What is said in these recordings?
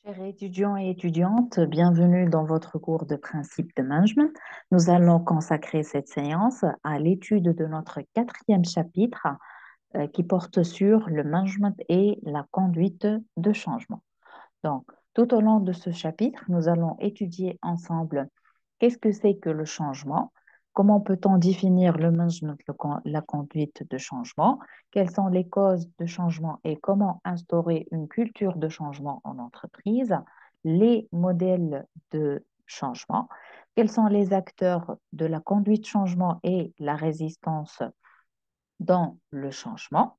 Chers étudiants et étudiantes, bienvenue dans votre cours de principes de management. Nous allons consacrer cette séance à l'étude de notre quatrième chapitre qui porte sur le management et la conduite de changement. Donc, tout au long de ce chapitre, nous allons étudier ensemble qu'est-ce que c'est que le changement, comment peut-on définir le management, la conduite de changement, quelles sont les causes de changement et comment instaurer une culture de changement en entreprise, les modèles de changement, quels sont les acteurs de la conduite de changement et la résistance dans le changement,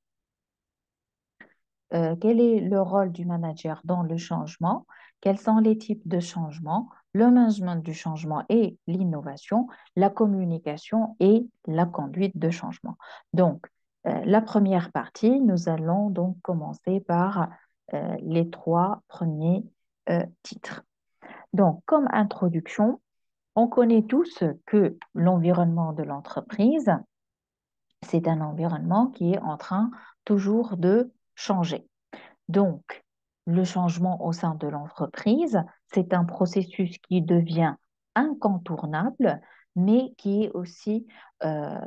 quel est le rôle du manager dans le changement, quels sont les types de changement, le management du changement et l'innovation, la communication et la conduite de changement. Donc, la première partie, nous allons donc commencer par les trois premiers titres. Donc, comme introduction, on connaît tous que l'environnement de l'entreprise, c'est un environnement qui est en train toujours de changer. Donc, le changement au sein de l'entreprise, c'est un processus qui devient incontournable, mais qui est aussi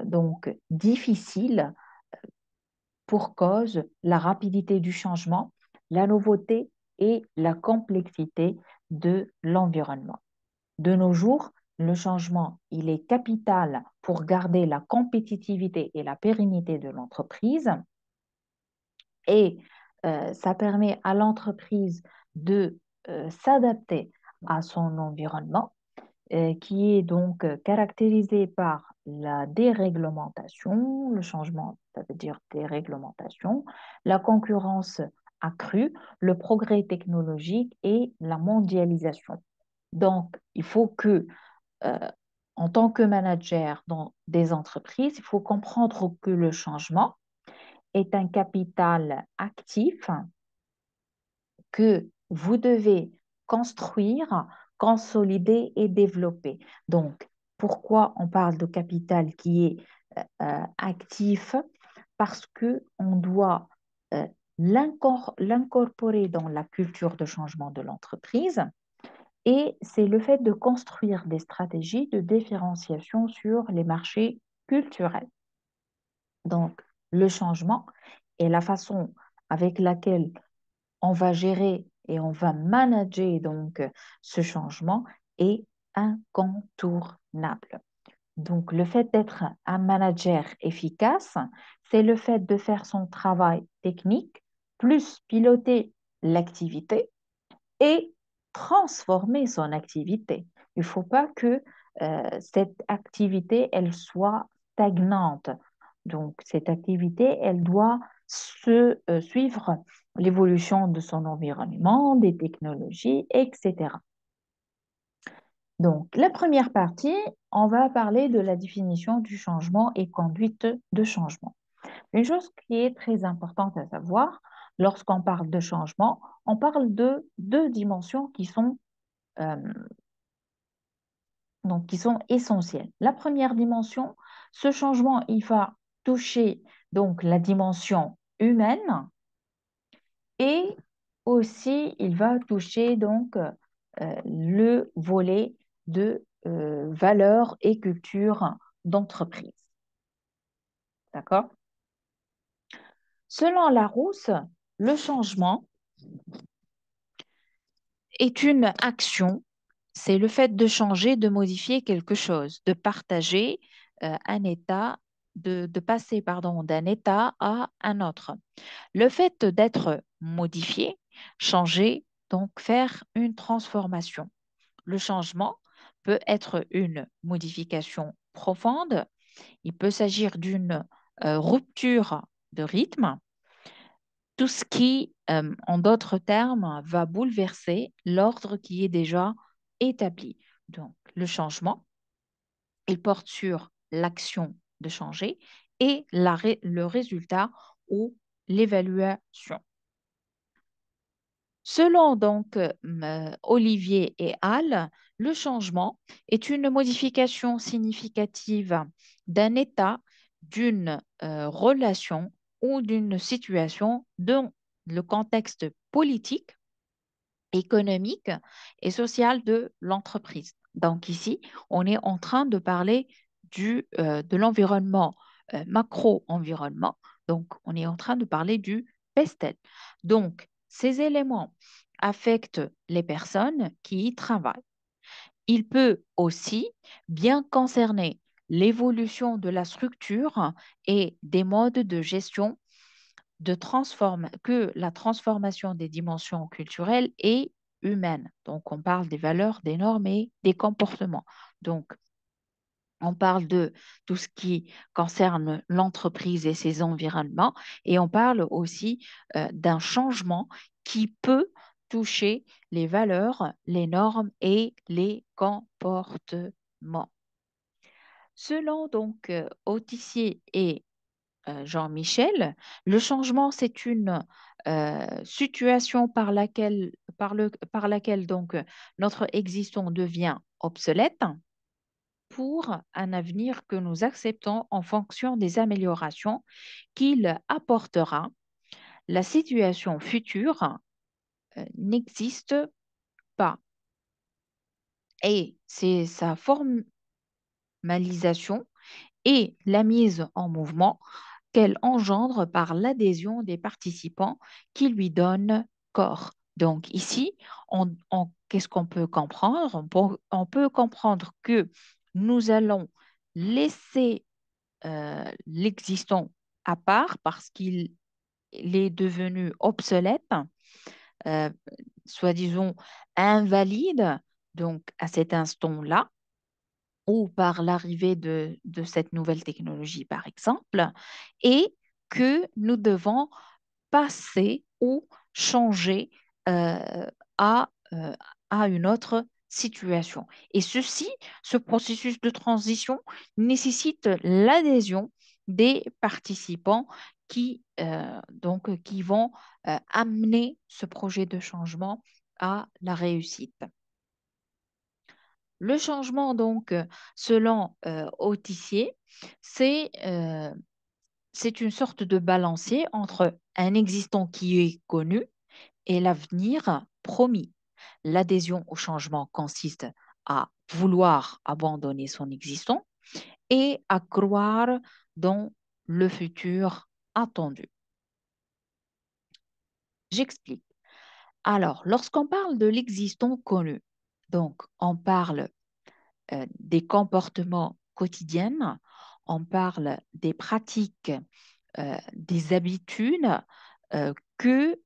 donc difficile pour cause la rapidité du changement, la nouveauté et la complexité de l'environnement. De nos jours, le changement, il est capital pour garder la compétitivité et la pérennité de l'entreprise et ça permet à l'entreprise de s'adapter à son environnement qui est donc caractérisé par la déréglementation, le changement, ça veut dire déréglementation, la concurrence accrue, le progrès technologique et la mondialisation. Donc, il faut que, euh, en tant que manager dans des entreprises, il faut comprendre que le changement est un capital actif que vous devez construire, consolider et développer. Donc, pourquoi on parle de capital qui est actif? Parce que on doit euh, l'incorporer dans la culture de changement de l'entreprise et c'est le fait de construire des stratégies de différenciation sur les marchés culturels. Donc, le changement et la façon avec laquelle on va gérer et on va manager donc ce changement est incontournable. Donc, le fait d'être un manager efficace, c'est le fait de faire son travail technique, plus piloter l'activité et transformer son activité. Il ne faut pas que cette activité, elle soit stagnante. Donc, cette activité, elle doit suivre l'évolution de son environnement, des technologies, etc. Donc, la première partie, on va parler de la définition du changement et conduite de changement. Une chose qui est très importante à savoir, lorsqu'on parle de changement, on parle de deux dimensions euh, qui sont essentielles. La première dimension, ce changement, il va toucher donc la dimension humaine et aussi il va toucher donc le volet de valeurs et culture d'entreprise. D'accord? Selon Larousse, le changement est une action, c'est le fait de changer, de modifier quelque chose, de partager un état, de passer pardon, d'un état à un autre. Le fait d'être modifié, changer, donc faire une transformation. Le changement peut être une modification profonde, il peut s'agir d'une rupture de rythme, tout ce qui, en d'autres termes, va bouleverser l'ordre qui est déjà établi. Donc, le changement, il porte sur l'action de changer et le résultat ou l'évaluation. Selon donc Olivier et Hall, le changement est une modification significative d'un état, d'une relation ou d'une situation dans le contexte politique, économique et social de l'entreprise. Donc ici, on est en train de parler de l'environnement macro-environnement. Donc, on est en train de parler du PESTEL. Donc, ces éléments affectent les personnes qui y travaillent. Il peut aussi bien concerner l'évolution de la structure et des modes de gestion que la transformation des dimensions culturelles et humaines. Donc, on parle des valeurs, des normes et des comportements. Donc, on parle de tout ce qui concerne l'entreprise et ses environnements et on parle aussi d'un changement qui peut toucher les valeurs, les normes et les comportements. Selon donc Autissier et Jean-Michel, le changement, c'est une situation par laquelle donc notre existence devient obsolète pour un avenir que nous acceptons en fonction des améliorations qu'il apportera. La situation future n'existe pas et c'est sa formalisation et la mise en mouvement qu'elle engendre par l'adhésion des participants qui lui donnent corps. Donc ici, qu'est-ce qu'on peut comprendre? On peut comprendre que nous allons laisser l'existant à part parce qu'il est devenu obsolète, euh, soi-disant invalide, donc à cet instant-là, ou par l'arrivée de cette nouvelle technologie, par exemple, et que nous devons passer ou changer euh, à, euh, à une autre situation. Et ce processus de transition nécessite l'adhésion des participants qui vont amener ce projet de changement à la réussite. Le changement, donc, selon Autissier, c'est c'est une sorte de balancier entre un existant qui est connu et l'avenir promis. L'adhésion au changement consiste à vouloir abandonner son existant et à croire dans le futur attendu. J'explique. Alors, lorsqu'on parle de l'existant connu, donc on parle des comportements quotidiens, on parle des pratiques, des habitudes que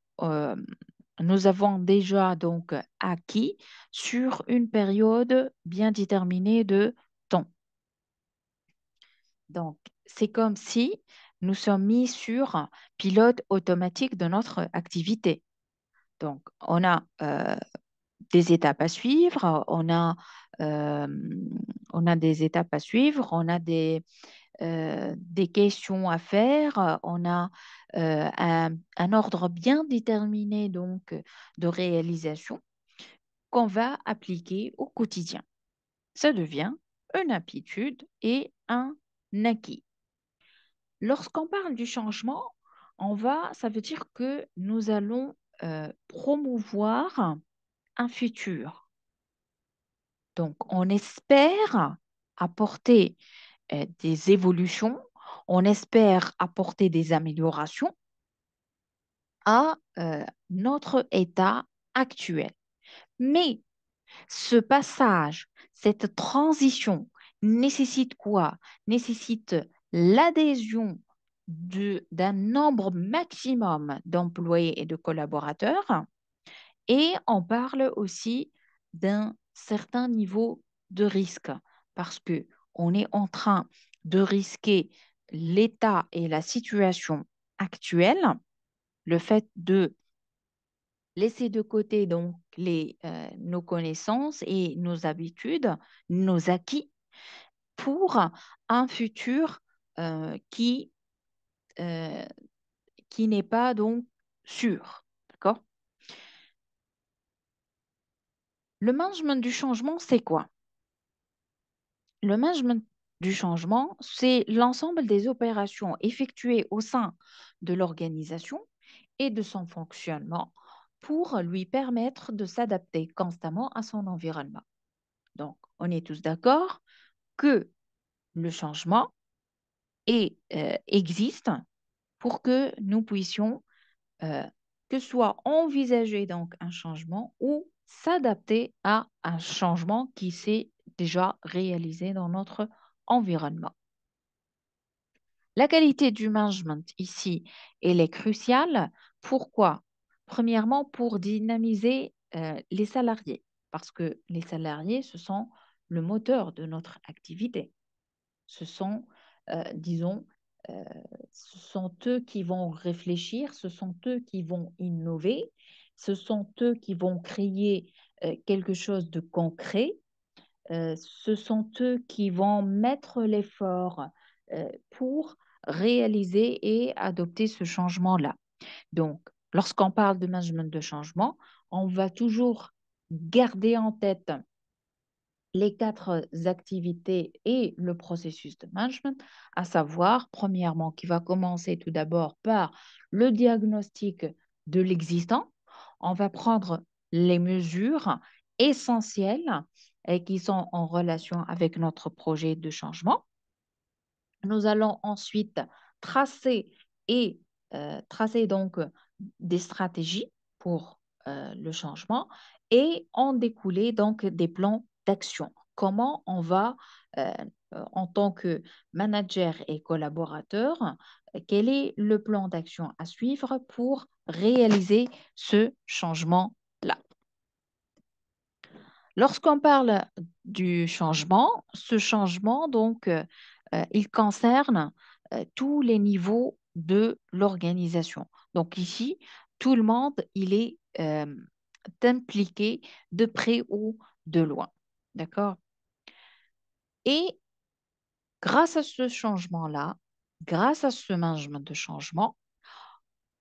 nous avons déjà donc acquis sur une période bien déterminée de temps. Donc, c'est comme si nous sommes mis sur un pilote automatique de notre activité. Donc, on a des étapes à suivre, euh, on a des étapes à suivre, on a des questions à faire, on a un ordre bien déterminé donc de réalisation qu'on va appliquer au quotidien. Ça devient une habitude et un acquis. Lorsqu'on parle du changement, ça veut dire que nous allons promouvoir un futur. Donc, on espère apporter des évolutions, on espère apporter des améliorations à notre état actuel. Mais ce passage, cette transition nécessite quoi? Nécessite l'adhésion d'un nombre maximum d'employés et de collaborateurs et on parle aussi d'un certain niveau de risque parce que on est en train de risquer l'état et la situation actuelle, le fait de laisser de côté donc nos connaissances et nos habitudes, nos acquis pour un futur qui, euh, qui n'est pas donc sûr. D'accord? Le management du changement, c'est quoi? Le management du changement, c'est l'ensemble des opérations effectuées au sein de l'organisation et de son fonctionnement pour lui permettre de s'adapter constamment à son environnement. Donc, on est tous d'accord que le changement existe pour que nous puissions euh, que soit envisager donc un changement ou s'adapter à un changement qui s'est déjà réalisé dans notre environnement. La qualité du management ici, elle est cruciale. Pourquoi? Premièrement, pour dynamiser les salariés, parce que les salariés, ce sont le moteur de notre activité. Ce sont, disons, euh, ce sont eux qui vont réfléchir, ce sont eux qui vont innover, ce sont eux qui vont créer quelque chose de concret, ce sont eux qui vont mettre l'effort pour réaliser et adopter ce changement-là. Donc, lorsqu'on parle de management de changement, on va toujours garder en tête les quatre activités et le processus de management, à savoir, premièrement, qui va commencer tout d'abord par le diagnostic de l'existant. On va prendre les mesures essentielles et qui sont en relation avec notre projet de changement. Nous allons ensuite tracer et tracer donc des stratégies pour le changement et en découler donc des plans d'action. Comment on va, euh, en tant que manager et collaborateur, quel est le plan d'action à suivre pour réaliser ce changement-là? Lorsqu'on parle du changement, ce changement, donc, il concerne tous les niveaux de l'organisation. Donc ici, tout le monde, il est impliqué de près ou de loin. D'accord? Et grâce à ce changement-là, grâce à ce management de changement,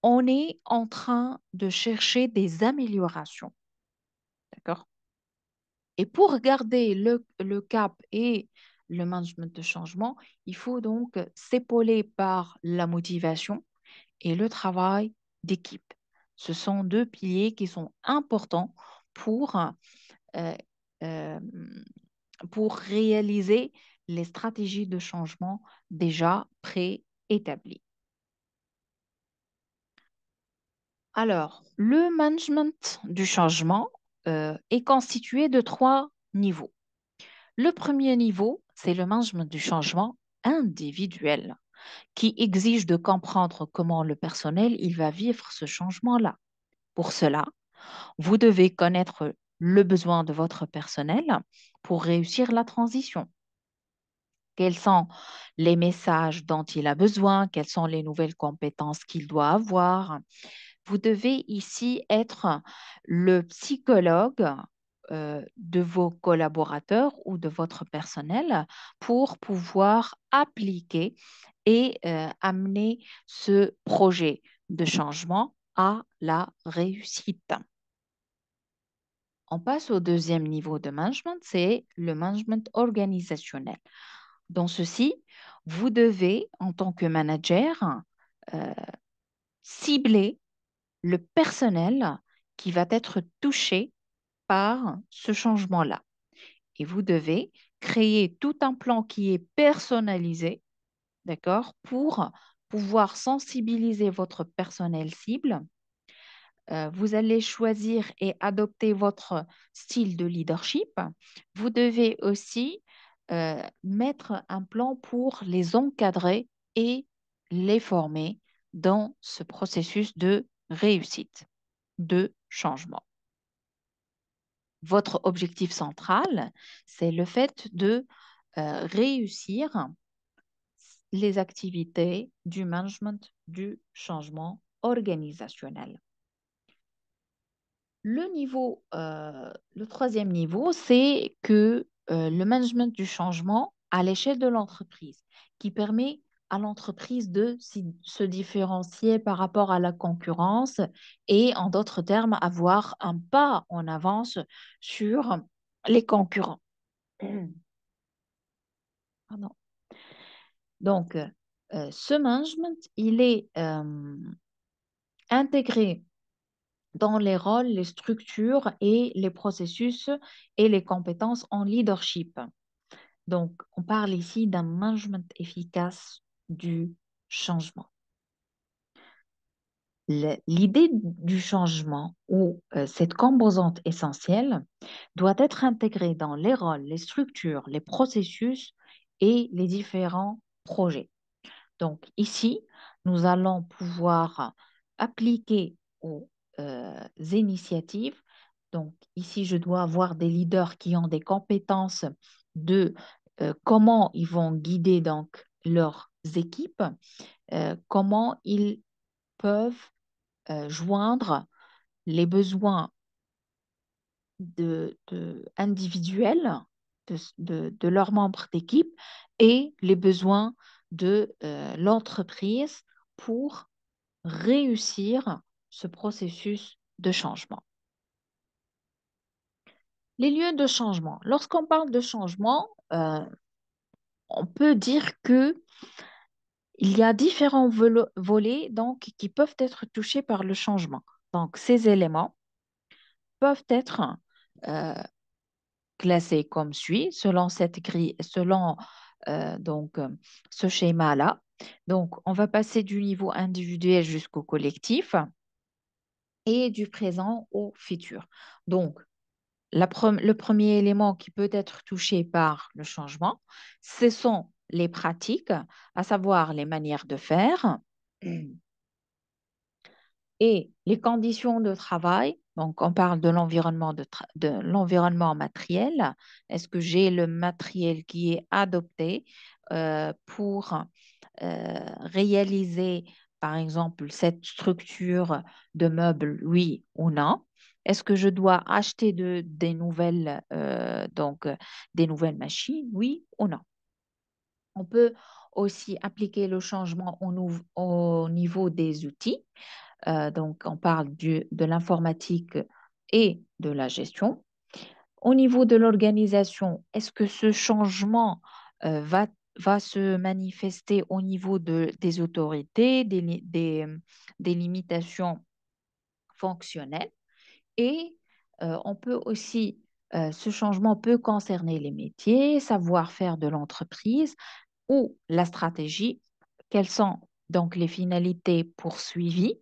on est en train de chercher des améliorations. D'accord? Et pour garder le cap et le management de changement, il faut donc s'épauler par la motivation et le travail d'équipe. Ce sont deux piliers qui sont importants pour, euh, euh, pour réaliser les stratégies de changement déjà préétablies. Alors, le management du changement est constitué de trois niveaux. Le premier niveau, c'est le management du changement individuel qui exige de comprendre comment le personnel il va vivre ce changement-là. Pour cela, vous devez connaître le besoin de votre personnel pour réussir la transition. Quels sont les messages dont il a besoin? Quelles sont les nouvelles compétences qu'il doit avoir? Vous devez ici être le psychologue de vos collaborateurs ou de votre personnel pour pouvoir appliquer et amener ce projet de changement à la réussite. On passe au deuxième niveau de management, c'est le management organisationnel. Dans ceci, vous devez, en tant que manager, euh, cibler le personnel qui va être touché par ce changement-là. Et vous devez créer tout un plan qui est personnalisé, d'accord, pour pouvoir sensibiliser votre personnel cible. Vous allez choisir et adopter votre style de leadership. Vous devez aussi mettre un plan pour les encadrer et les former dans ce processus de réussite, de changement. Votre objectif central, c'est le fait de réussir les activités du management du changement organisationnel. Le troisième niveau, c'est que le management du changement à l'échelle de l'entreprise, qui permet à l'entreprise de se différencier par rapport à la concurrence et, en d'autres termes, avoir un pas en avance sur les concurrents. Pardon. Donc, ce management, il est intégré dans les rôles, les structures et les processus et les compétences en leadership. Donc, on parle ici d'un management efficace du changement. L'idée du changement ou cette composante essentielle doit être intégrée dans les rôles, les structures, les processus et les différents projets. Donc ici, nous allons pouvoir appliquer aux initiatives. Donc ici, je dois avoir des leaders qui ont des compétences de comment ils vont guider donc leurs équipes, comment ils peuvent joindre les besoins individuels de leurs membres d'équipe et les besoins de l'entreprise pour réussir ce processus de changement. Les lieux de changement. Lorsqu'on parle de changement, on peut dire que il y a différents volets donc, qui peuvent être touchés par le changement. Donc, ces éléments peuvent être euh, classés comme suit, selon cette grille, selon donc, ce schéma-là. Donc, on va passer du niveau individuel jusqu'au collectif et du présent au futur. Donc, le premier élément qui peut être touché par le changement, ce sont les pratiques, à savoir les manières de faire et les conditions de travail. Donc, on parle de l'environnement de l'environnement matériel. Est-ce que j'ai le matériel qui est adopté pour réaliser, par exemple, cette structure de meubles, oui ou non? Est-ce que je dois acheter des nouvelles, des nouvelles machines, oui ou non? On peut aussi appliquer le changement au niveau des outils. Donc, on parle de l'informatique et de la gestion. Au niveau de l'organisation, est-ce que ce changement va se manifester au niveau des autorités, des limitations fonctionnelles? Et on peut aussi, ce changement peut concerner les métiers, savoir-faire de l'entreprise ou la stratégie. Quelles sont donc les finalités poursuivies?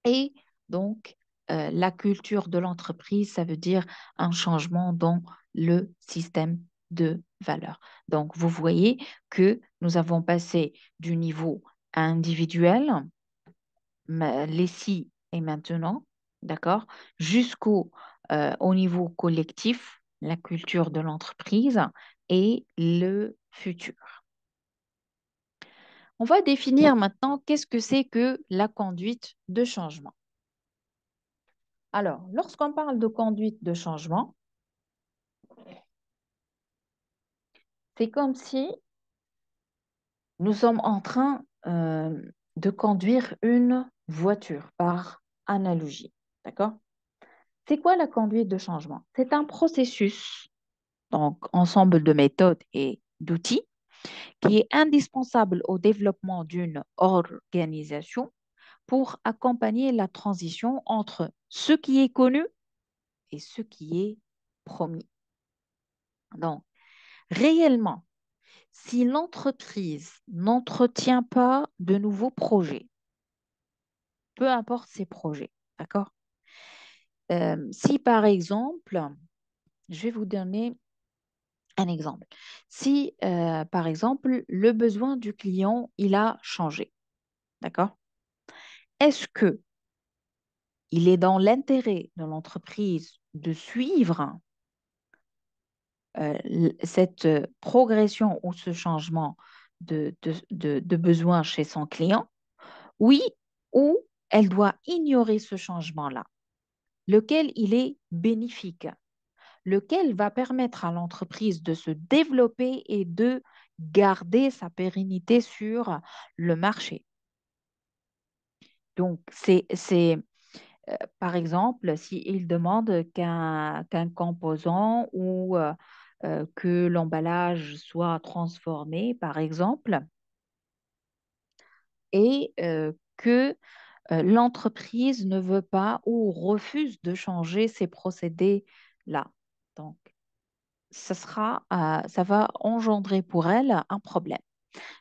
Et donc, la culture de l'entreprise, ça veut dire un changement dans le système de valeurs. Donc, vous voyez que nous avons passé du niveau individuel, l'ici et maintenant, d'accord, au niveau collectif, la culture de l'entreprise et le futur. On va définir maintenant qu'est-ce que c'est que la conduite de changement. Alors, lorsqu'on parle de conduite de changement, c'est comme si nous sommes en train de conduire une voiture par analogie. D'accord? C'est quoi la conduite de changement? C'est un processus, donc ensemble de méthodes et d'outils, qui est indispensable au développement d'une organisation pour accompagner la transition entre ce qui est connu et ce qui est promis. Donc, réellement, si l'entreprise n'entretient pas de nouveaux projets, peu importe ces projets, d'accord? Si par exemple, je vais vous donner un exemple. Si par exemple, le besoin du client, il a changé, d'accord? Est-ce que il est dans l'intérêt de l'entreprise de suivre cette progression ou ce changement de besoin chez son client? Oui, ou elle doit ignorer ce changement-là, lequel il est bénéfique, lequel va permettre à l'entreprise de se développer et de garder sa pérennité sur le marché. Donc, par exemple, s'il demande qu'un composant ou que l'emballage soit transformé, par exemple, et que l'entreprise ne veut pas ou refuse de changer ces procédés-là. Donc, ça va engendrer pour elle un problème.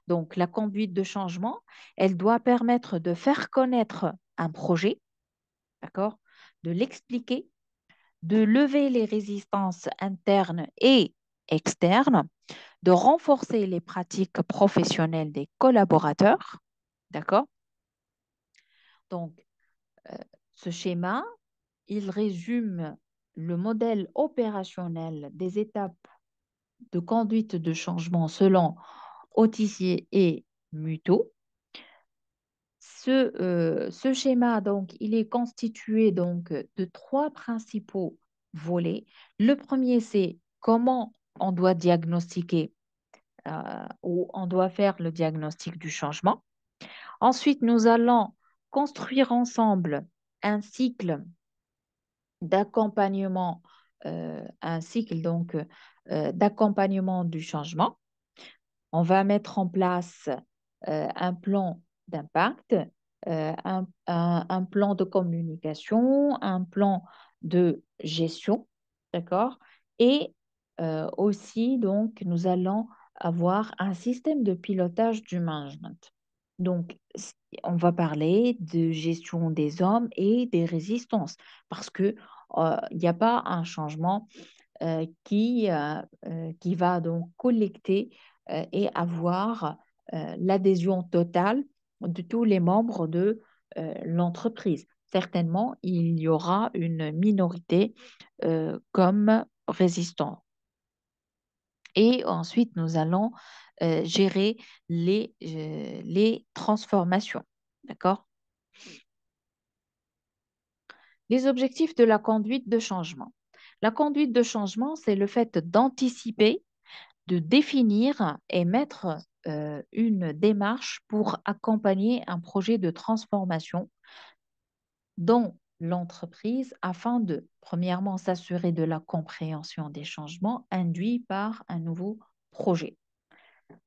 Donc, la conduite de changement, elle doit permettre de faire connaître un projet, d'accord? De l'expliquer, de lever les résistances internes et externes, de renforcer les pratiques professionnelles des collaborateurs, d'accord? Donc, euh, ce schéma, il résume le modèle opérationnel des étapes de conduite de changement selon Autissier et Muto. Ce schéma, donc, il est constitué donc, de trois principaux volets. Le premier, c'est comment on doit diagnostiquer ou on doit faire le diagnostic du changement. Ensuite, nous allons construire ensemble un cycle d'accompagnement, un cycle donc d'accompagnement du changement. On va mettre en place un plan d'impact, un plan de communication, un plan de gestion, d'accord? Et aussi, donc, nous allons avoir un système de pilotage du management. Donc, on va parler de gestion des hommes et des résistances parce que il n'y a pas un changement qui va donc collecter et avoir l'adhésion totale de tous les membres de l'entreprise. Certainement, il y aura une minorité comme résistant. Et ensuite, nous allons gérer les transformations. D'accord? Les objectifs de la conduite de changement. La conduite de changement, c'est le fait d'anticiper, de définir et mettre une démarche pour accompagner un projet de transformation dans l'entreprise afin de, premièrement, s'assurer de la compréhension des changements induits par un nouveau projet.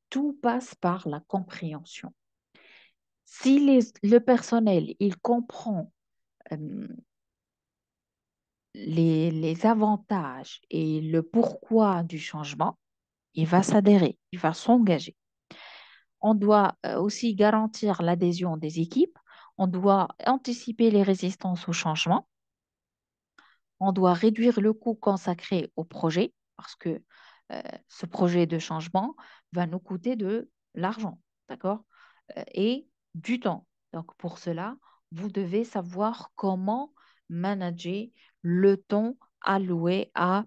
Tout passe par la compréhension. Si le personnel, il comprend euh, les avantages et le pourquoi du changement, il va s'adhérer, il va s'engager. On doit aussi garantir l'adhésion des équipes. On doit anticiper les résistances au changement. On doit réduire le coût consacré au projet parce que ce projet de changement va nous coûter de l'argent, d'accord? Et du temps. Donc, pour cela, vous devez savoir comment manager le temps alloué à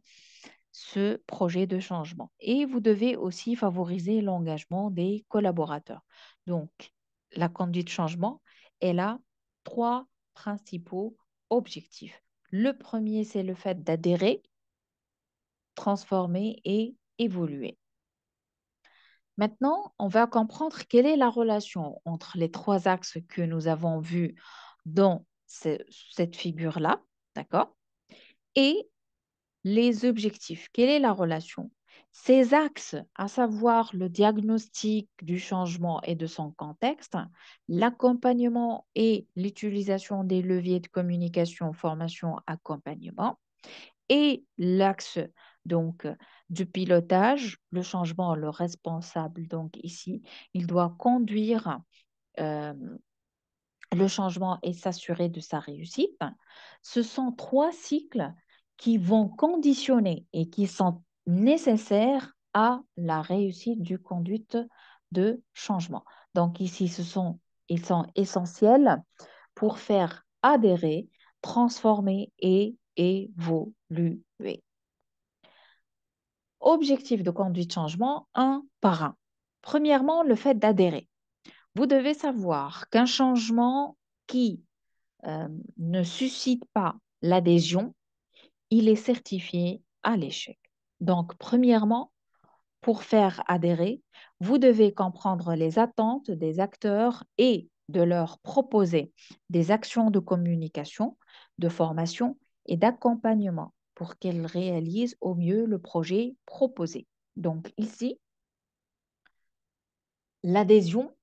ce projet de changement. Et vous devez aussi favoriser l'engagement des collaborateurs. Donc, la conduite de changement, elle a trois principaux objectifs. Le premier, c'est le fait d'adhérer, transformer et évoluer. Maintenant, on va comprendre quelle est la relation entre les trois axes que nous avons vus dans cette figure-là, d'accord? Et les objectifs. Quelle est la relation? Ces axes, à savoir le diagnostic du changement et de son contexte, l'accompagnement et l'utilisation des leviers de communication, formation, accompagnement, et l'axe donc du pilotage, le changement, le responsable donc ici, il doit conduire euh, le changement et s'assurer de sa réussite. Ce sont trois cycles qui vont conditionner et qui sont nécessaires à la réussite du conduite de changement. Donc ici, ils sont essentiels pour faire adhérer, transformer et évoluer. Objectif de conduite de changement, un par un. Premièrement, le fait d'adhérer. Vous devez savoir qu'un changement qui ne suscite pas l'adhésion, il est certifié à l'échec. Donc, premièrement, pour faire adhérer, vous devez comprendre les attentes des acteurs et de leur proposer des actions de communication, de formation et d'accompagnement pour qu'elles réalisent au mieux le projet proposé. Donc ici, l'adhésion,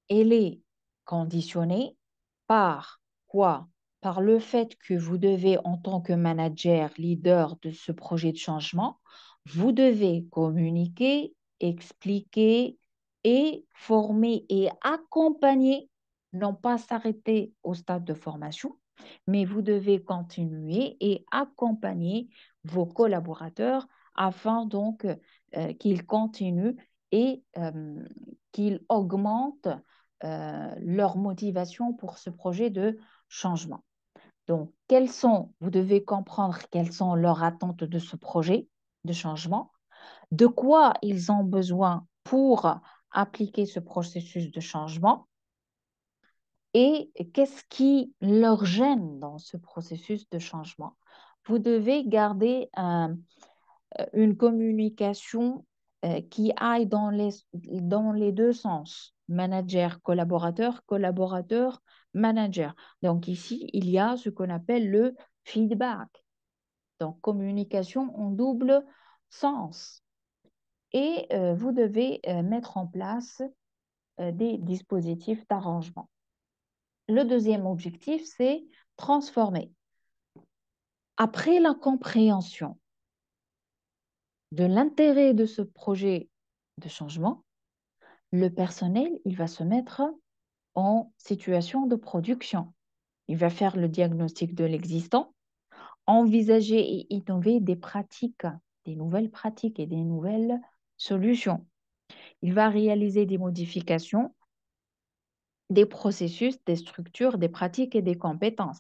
elle est conditionnée Par quoi? Par le fait que vous devez, en tant que manager, leader de ce projet de changement, vous devez communiquer, expliquer et former et accompagner, non pas s'arrêter au stade de formation, mais vous devez continuer et accompagner vos collaborateurs afin donc qu'ils continuent et qu'ils augmentent leur motivation pour ce projet de changement. Donc, vous devez comprendre quelles sont leurs attentes de ce projet de changement, de quoi ils ont besoin pour appliquer ce processus de changement et qu'est-ce qui leur gêne dans ce processus de changement. Vous devez garder une communication qui aille dans les deux sens, manager, collaborateur, collaborateur, manager. Donc ici, il y a ce qu'on appelle le feedback. Donc communication en double sens. Et vous devez mettre en place des dispositifs d'arrangement. Le deuxième objectif, c'est transformer. Après la compréhension de l'intérêt de ce projet de changement, le personnel, il va se mettre en situation de production. Il va faire le diagnostic de l'existant, envisager et innover des pratiques, des nouvelles pratiques et des nouvelles solutions. Il va réaliser des modifications des processus, des structures, des pratiques et des compétences.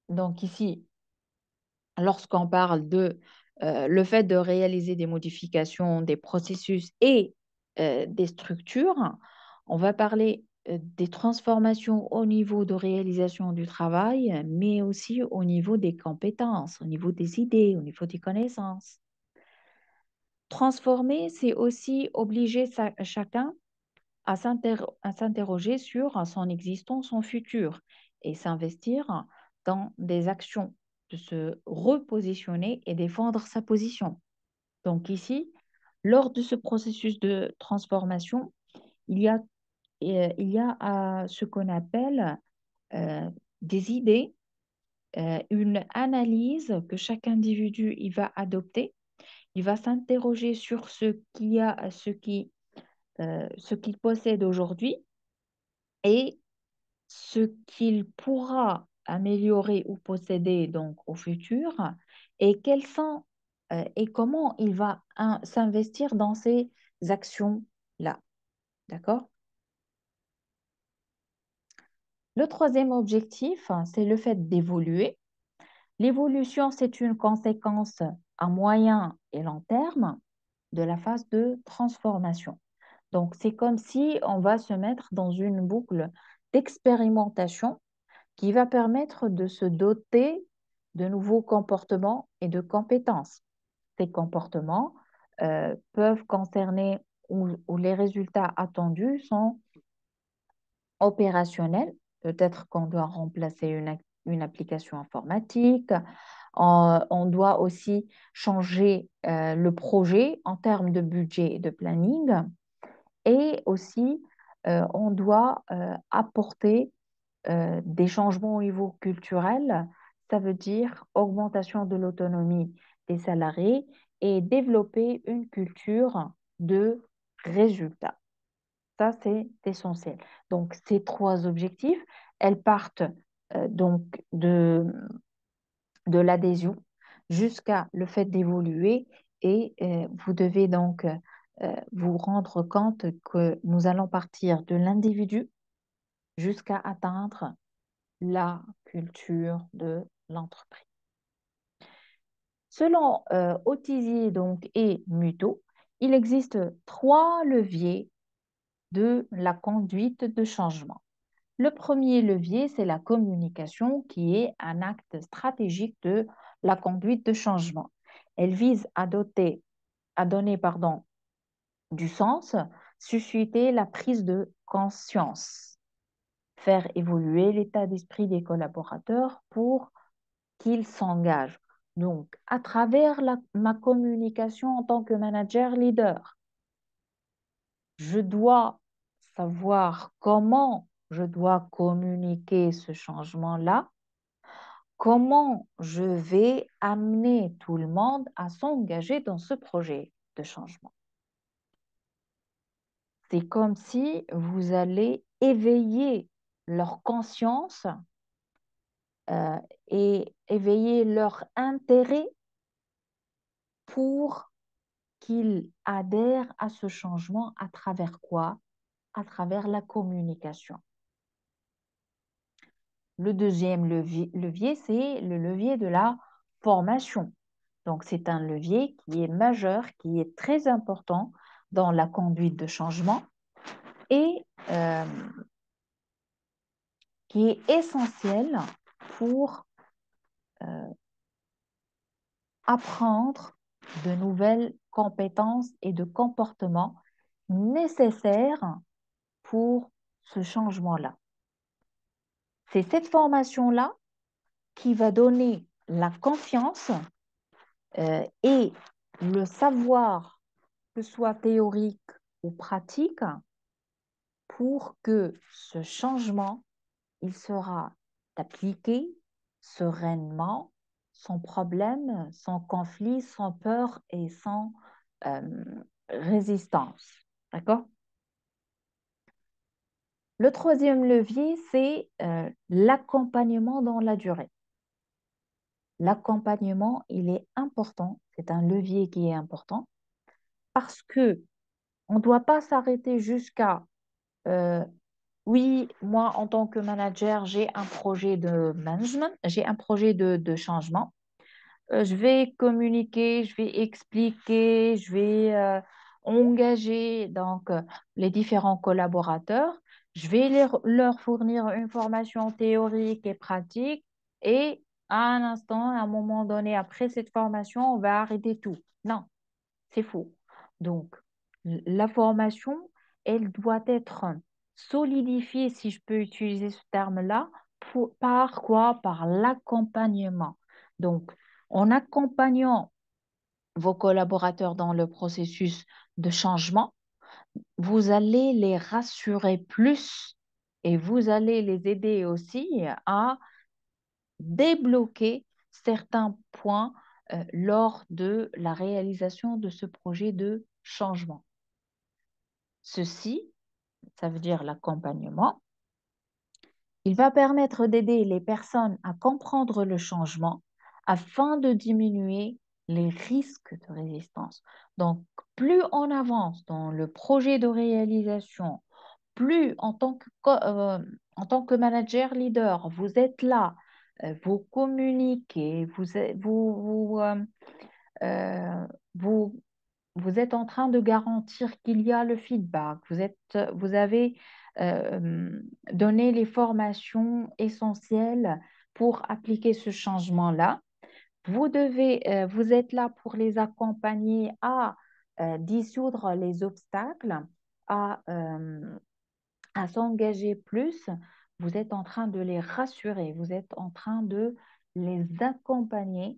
Donc ici, lorsqu'on parle de le fait de réaliser des modifications des processus et des structures, on va parler des transformations au niveau de réalisation du travail, mais aussi au niveau des compétences, au niveau des idées, au niveau des connaissances. Transformer, c'est aussi obliger chacun à s'interroger sur son existence, son futur et s'investir dans des actions, de se repositionner et défendre sa position. Donc ici, lors de ce processus de transformation, il y a, ce qu'on appelle euh, des idées, une analyse que chaque individu il va adopter. Il va s'interroger sur ce qu'il possède aujourd'hui et ce qu'il pourra améliorer ou posséder donc au futur et et comment il va s'investir dans ces actions-là. D'accord? Le troisième objectif, c'est le fait d'évoluer. L'évolution, c'est une conséquence à moyen et long terme de la phase de transformation. Donc, c'est comme si on va se mettre dans une boucle d'expérimentation qui va permettre de se doter de nouveaux comportements et de compétences. Ces comportements peuvent concerner où les résultats attendus sont opérationnels. Peut-être qu'on doit remplacer une application informatique. On doit aussi changer le projet en termes de budget et de planning. Et aussi, on doit apporter des changements au niveau culturel, ça veut dire augmentation de l'autonomie des salariés et développer une culture de résultats. Ça, c'est essentiel. Donc, ces trois objectifs, elles partent donc de l'adhésion jusqu'à le fait d'évoluer et vous devez donc vous rendre compte que nous allons partir de l'individu jusqu'à atteindre la culture de l'entreprise. Selon Otizi donc, et Muto, il existe trois leviers de la conduite de changement. Le premier levier, c'est la communication qui est un acte stratégique de la conduite de changement. Elle vise à donner du sens, susciter la prise de conscience, faire évoluer l'état d'esprit des collaborateurs pour qu'ils s'engagent. Donc, à travers ma communication en tant que manager leader, je dois savoir comment je dois communiquer ce changement-là, comment je vais amener tout le monde à s'engager dans ce projet de changement. C'est comme si vous allez éveiller leur conscience euh, et éveiller leur intérêt pour qu'ils adhèrent à ce changement à travers quoi? À travers la communication. Le deuxième levier, c'est le levier de la formation. Donc, c'est un levier qui est majeur, qui est très important dans la conduite de changement et qui est essentiel pour apprendre de nouvelles compétences et de comportements nécessaires pour ce changement-là. C'est cette formation-là qui va donner la confiance et le savoir, que ce soit théorique ou pratique, pour que ce changement, il sera appliqué sereinement, sans problème, sans conflit, sans peur et sans euh, résistance. D'accord? Le troisième levier, c'est l'accompagnement dans la durée. L'accompagnement, il est important, c'est un levier qui est important parce que on ne doit pas s'arrêter jusqu'à euh, oui, moi en tant que manager, j'ai un projet de management, j'ai un projet de changement. Je vais communiquer, je vais expliquer, je vais engager donc les différents collaborateurs. Je vais leur fournir une formation théorique et pratique et à un instant, à un moment donné, après cette formation, on va arrêter tout. Non, c'est faux. Donc, la formation, elle doit être solidifiée, si je peux utiliser ce terme-là, par quoi? Par l'accompagnement. Donc, en accompagnant vos collaborateurs dans le processus de changement, vous allez les rassurer plus et vous allez les aider aussi à débloquer certains points lors de la réalisation de ce projet de changement. Ceci, ça veut dire l'accompagnement, il va permettre d'aider les personnes à comprendre le changement afin de diminuer les risques de résistance. Donc, plus on avance dans le projet de réalisation, plus en tant que manager leader, vous êtes là, vous communiquez, euh, vous, vous êtes en train de garantir qu'il y a le feedback, vous avez donné les formations essentielles pour appliquer ce changement-là. Vous êtes là pour les accompagner à dissoudre les obstacles, à, euh, à s'engager plus. Vous êtes en train de les rassurer, vous êtes en train de les accompagner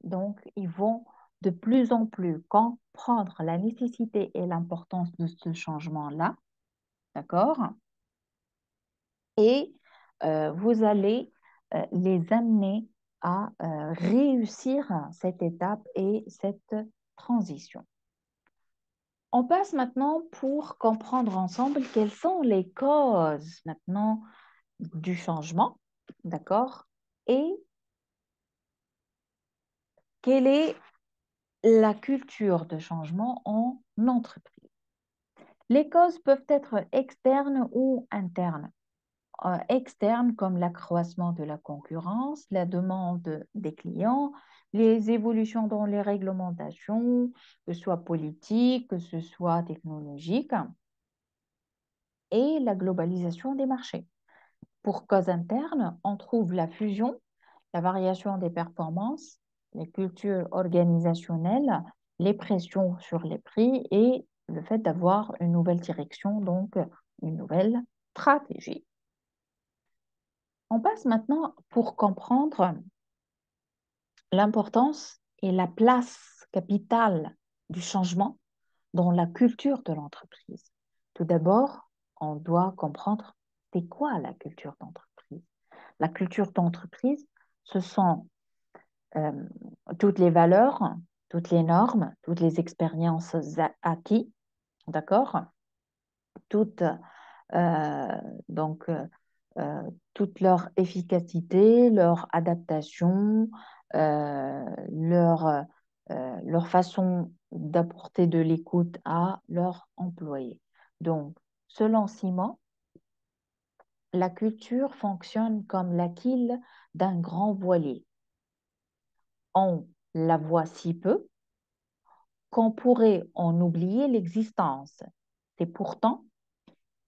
donc, ils vont de plus en plus comprendre la nécessité et l'importance de ce changement-là, d'accord? Et vous allez les amener à réussir cette étape et cette transition. On passe maintenant pour comprendre ensemble quelles sont les causes maintenant du changement, d'accord? Et quelle est la culture de changement en entreprise. Les causes peuvent être externes ou internes. Externes comme l'accroissement de la concurrence, la demande des clients, les évolutions dans les réglementations, que ce soit politique, que ce soit technologique, et la globalisation des marchés. Pour cause interne, on trouve la fusion, la variation des performances, les cultures organisationnelles, les pressions sur les prix et le fait d'avoir une nouvelle direction, donc une nouvelle stratégie. On passe maintenant pour comprendre l'importance et la place capitale du changement dans la culture de l'entreprise. Tout d'abord, on doit comprendre C'est quoi la culture d'entreprise? La culture d'entreprise, ce sont euh, toutes les valeurs, toutes les normes, toutes les expériences acquises, d'accord? Toutes, euh, donc, euh, euh, toute leur efficacité, leur adaptation, leur façon d'apporter de l'écoute à leurs employés. Donc, selon Simon, la culture fonctionne comme la quille d'un grand voilier. On la voit si peu qu'on pourrait en oublier l'existence. C'est pourtant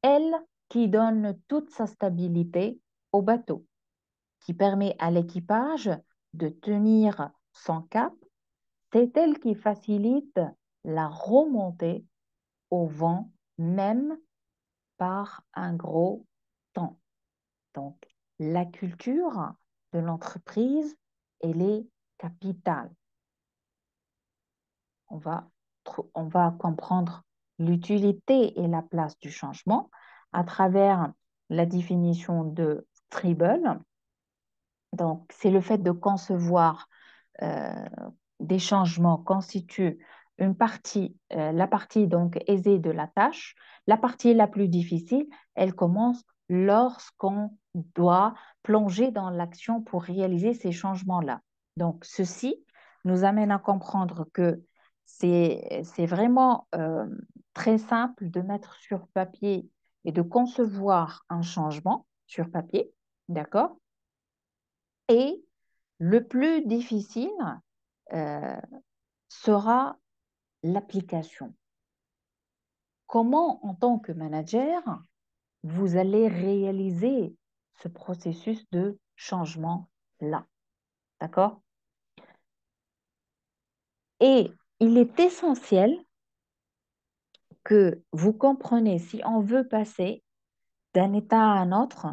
elle qui donne toute sa stabilité au bateau, qui permet à l'équipage de tenir son cap. C'est elle qui facilite la remontée au vent, même par un gros temps. Donc, la culture de l'entreprise, elle est capitale. On va, on va comprendre l'utilité et la place du changement à travers la définition de Stribel. Donc, c'est le fait de concevoir euh, des changements constitue la partie donc aisée de la tâche. La partie la plus difficile, elle commence lorsqu'on doit plonger dans l'action pour réaliser ces changements-là. Donc, ceci nous amène à comprendre que c'est vraiment très simple de mettre sur papier et de concevoir un changement sur papier, d'accord? Et le plus difficile euh, sera l'application. Comment, en tant que manager, vous allez réaliser ce processus de changement-là? D'accord? Et il est essentiel que vous compreniez, si on veut passer d'un état à un autre,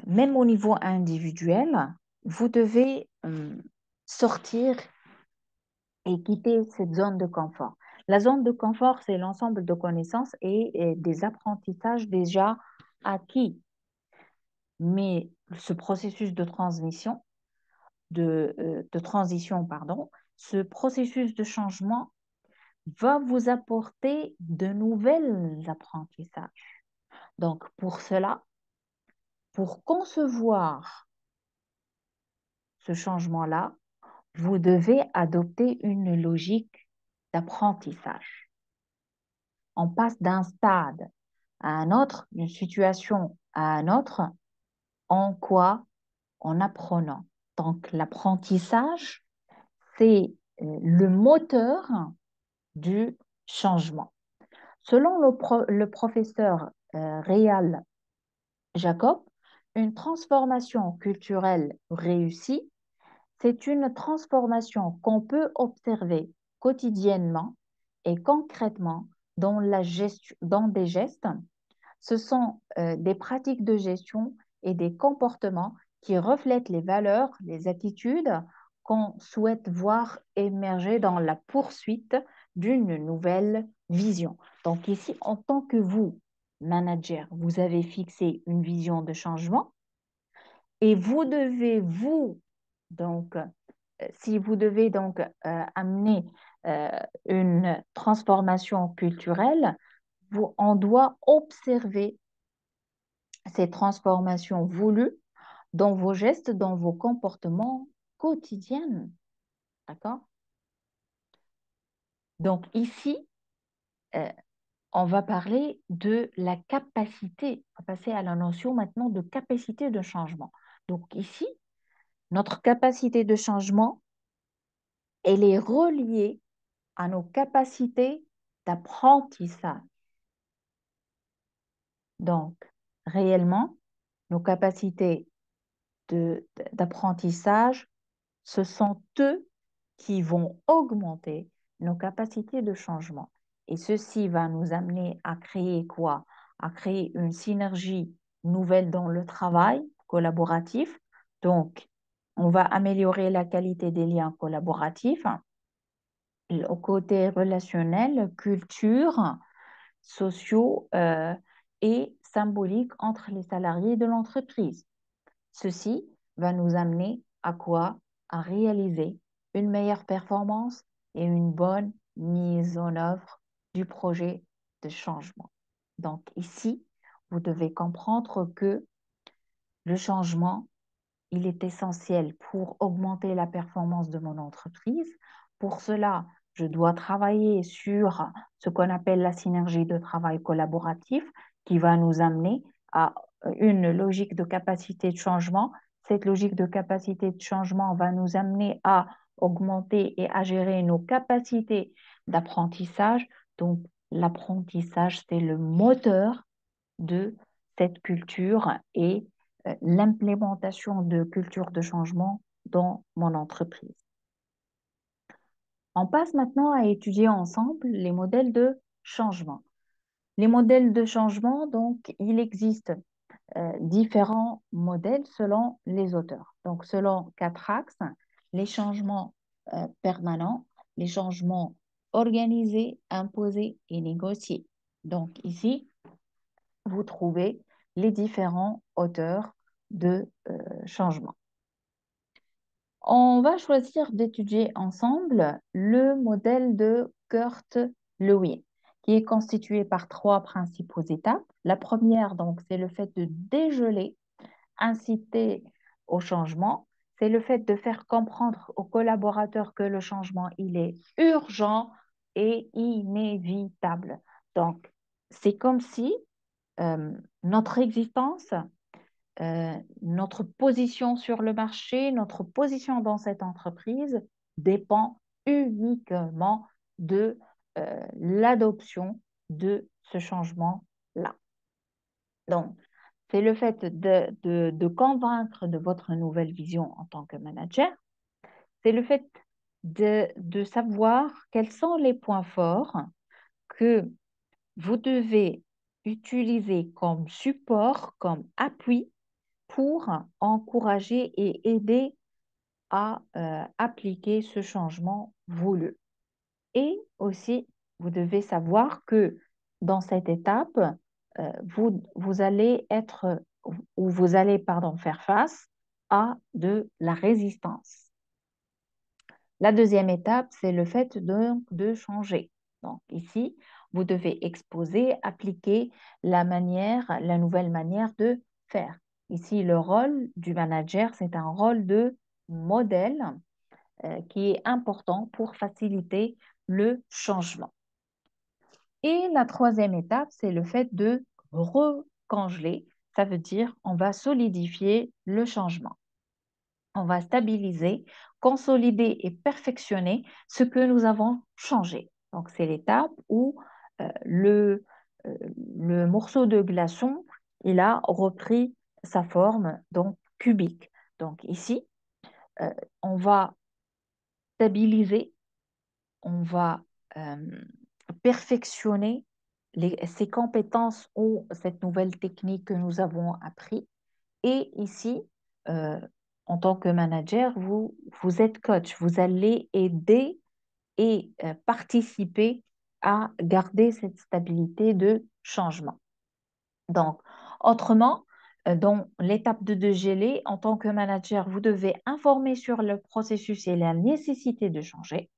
même au niveau individuel, vous devez sortir et quitter cette zone de confort. La zone de confort, c'est l'ensemble de connaissances et des apprentissages déjà acquis. Mais ce processus de transmission, de transition, pardon, ce processus de changement va vous apporter de nouvelles apprentissages. Donc, pour cela, pour concevoir ce changement-là, vous devez adopter une logique d'apprentissage. On passe d'un stade à un autre, d'une situation à un autre, en quoi? En apprenant. Donc, l'apprentissage, c'est le moteur du changement. Selon le professeur Réal Jacob, une transformation culturelle réussie, c'est une transformation qu'on peut observer quotidiennement et concrètement dans des gestes. Ce sont des pratiques de gestion et des comportements qui reflètent les valeurs, les attitudes qu'on souhaite voir émerger dans la poursuite d'une nouvelle vision. Donc ici, en tant que vous, manager, vous avez fixé une vision de changement et vous devez, donc, si vous devez donc amener euh, une transformation culturelle, on doit observer ces transformations voulues dans vos gestes, dans vos comportements quotidiens. D'accord? Donc ici, euh, on va parler de la capacité, on va passer à la notion maintenant de capacité de changement. Donc ici, notre capacité de changement, elle est reliée à nos capacités d'apprentissage. Donc, réellement, nos capacités d'apprentissage, ce sont eux qui vont augmenter nos capacités de changement. Et ceci va nous amener à créer quoi? À créer une synergie nouvelle dans le travail collaboratif. Donc, on va améliorer la qualité des liens collaboratifs au côté relationnel, culture, sociaux et symbolique entre les salariés de l'entreprise. Ceci va nous amener à quoi? À réaliser une meilleure performance et une bonne mise en œuvre du projet de changement. Donc ici, vous devez comprendre que le changement, il est essentiel pour augmenter la performance de mon entreprise. Pour cela, je dois travailler sur ce qu'on appelle la synergie de travail collaboratif qui va nous amener à une logique de capacité de changement. Cette logique de capacité de changement va nous amener à augmenter et à gérer nos capacités d'apprentissage. Donc, l'apprentissage, c'est le moteur de cette culture et l'implémentation de culture de changement dans mon entreprise. On passe maintenant à étudier ensemble les modèles de changement. Les modèles de changement, donc, il existe différents modèles selon les auteurs. Donc, selon quatre axes, les changements permanents, les changements organisés, imposés et négociés. Donc, ici, vous trouvez les différents auteurs de changement. On va choisir d'étudier ensemble le modèle de Kurt Lewin, qui est constitué par trois principaux étapes. La première, donc, c'est le fait de dégeler, inciter au changement. C'est le fait de faire comprendre aux collaborateurs que le changement, il est urgent et inévitable. Donc, c'est comme si notre existence, notre position sur le marché, notre position dans cette entreprise dépend uniquement de l'adoption de ce changement-là. Donc, c'est le fait de convaincre de votre nouvelle vision en tant que manager. C'est le fait de savoir quels sont les points forts que vous devez utiliser comme support, comme appui pour encourager et aider à appliquer ce changement voulu. Et aussi, vous devez savoir que dans cette étape, vous allez être ou vous allez, pardon, faire face à de la résistance. La deuxième étape, c'est le fait de changer. Donc ici, vous devez exposer, appliquer la nouvelle manière de faire. Ici, le rôle du manager, c'est un rôle de modèle qui est important pour faciliter le changement. Et la troisième étape, c'est le fait de recongeler. Ça veut dire on va solidifier le changement. On va stabiliser, consolider et perfectionner ce que nous avons changé. Donc, c'est l'étape où euh, le, le morceau de glaçon, il a repris sa forme, donc cubique. Donc, ici, euh, on va stabiliser, on va perfectionner ces compétences ou cette nouvelle technique que nous avons appris. Et ici, euh, en tant que manager, vous êtes coach, vous allez aider et participer à garder cette stabilité de changement. Donc, autrement, dans l'étape de dégêler, en tant que manager, vous devez informer sur le processus et la nécessité de changer.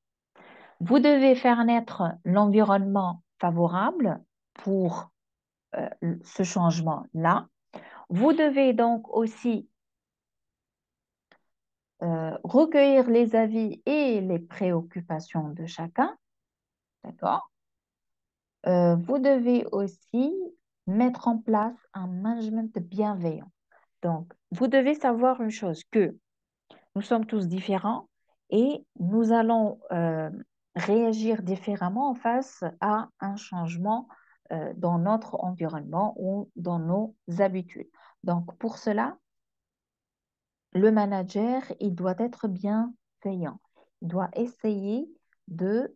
Vous devez faire naître l'environnement favorable pour ce changement-là. Vous devez donc aussi recueillir les avis et les préoccupations de chacun, d'accord? Vous devez aussi mettre en place un management bienveillant. Donc, vous devez savoir une chose, que nous sommes tous différents et nous allons réagir différemment face à un changement dans notre environnement ou dans nos habitudes. Donc, pour cela, le manager, il doit être bienveillant. Il doit essayer de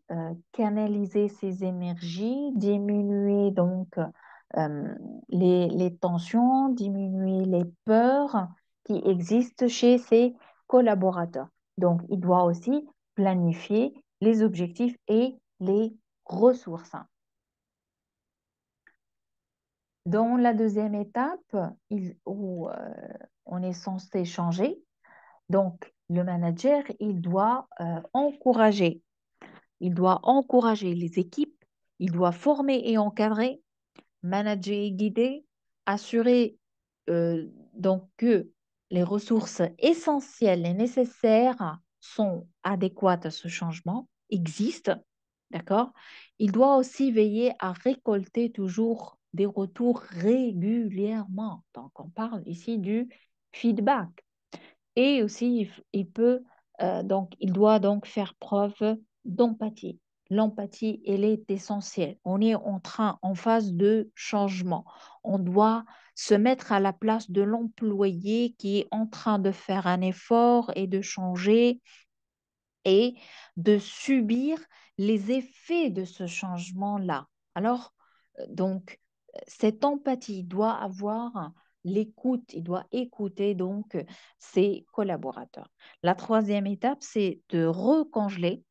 canaliser ses énergies, diminuer donc les tensions, diminuer les peurs qui existent chez ses collaborateurs. Donc, il doit aussi planifier les objectifs et les ressources. Dans la deuxième étape, où on est censé changer, donc le manager, il doit encourager les équipes, il doit former et encadrer, manager et guider, assurer donc que les ressources essentielles et nécessaires sont adéquates à ce changement, existent, d'accord? Il doit aussi veiller à récolter toujours des retours régulièrement. Donc, on parle ici du feedback. Et aussi, il doit donc faire preuve d'empathie. L'empathie, elle est essentielle. On est en phase de changement. On doit se mettre à la place de l'employé qui est en train de faire un effort et de changer et de subir les effets de ce changement-là. Alors, cette empathie doit avoir l'écoute, il doit écouter donc ses collaborateurs. La troisième étape, c'est de recongeler.